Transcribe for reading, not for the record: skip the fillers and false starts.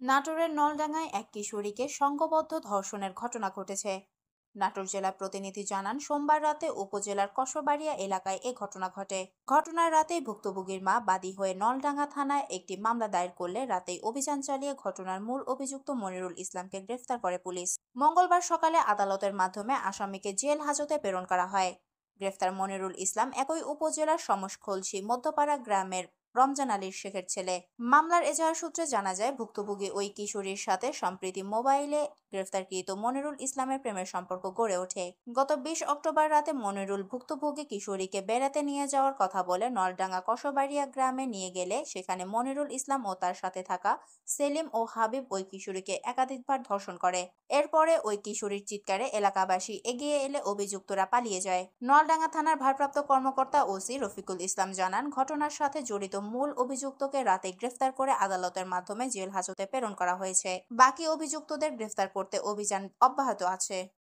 নাটোরের নলডাঙ্গায় এক কিশোরীকে সংঘবদ্ধ ধর্ষণের ঘটনা ঘটেছে। নাটোর জেলা প্রতিনিধি জানান, সোমবার রাতে উপজেলার কসবাড়িয়া এলাকায় এ ঘটনা ঘটে। ঘটনার রাতেই ভুক্তভোগীর মা বাদী হয়ে নলডাঙ্গা থানায় একটি মামলা দায়ের করলে রাতেই অভিযান চালিয়ে ঘটনার মূল অভিযুক্ত মনিরুল ইসলামকে গ্রেফতার করে পুলিশ। মঙ্গলবার সকালে আদালতের মাধ্যমে আসামিকে জেল হাজতে প্রেরণ করা হয়। গ্রেফতার মনিরুল ইসলাম একই উপজেলার সমসখলসি মধ্যপাড়া গ্রামের রমজান আলীর শেখের ছেলে। মামলার এজাহার সূত্রে জানা যায়, ভুক্তভোগী ওই কিশোরীর সাথে সম্প্রতি মোবাইলে গ্রেফতারকৃত মনিরুল ইসলামের প্রেমের সম্পর্ক গড়ে ওঠে। গত ২০ অক্টোবর রাতে মনিরুল ভুক্তভোগী কিশোরীকে বেড়াতে নিয়ে যাওয়ার কথা বলে নলডাঙ্গা কসবাড়িয়া গ্রামে নিয়ে গেলে সেখানে মনিরুল ইসলাম ও তার সাথে থাকা সেলিম ও হাবিব ওই কিশোরীকে একাধিকবার ধর্ষণ করে। এরপরে ওই কিশোরীর চিৎকারে এলাকাবাসী এগিয়ে এলে অভিযুক্তরা পালিয়ে যায়। নলডাঙ্গা থানার ভারপ্রাপ্ত কর্মকর্তা ওসি রফিকুল ইসলাম জানান, ঘটনার সাথে জড়িত মূল অভিযুক্তকে রাতে গ্রেফতার করে আদালতের মাধ্যমে জেল হাজতে প্রেরণ করা হয়েছে। বাকি অভিযুক্তদের গ্রেফতার করতে অভিযান অব্যাহত আছে।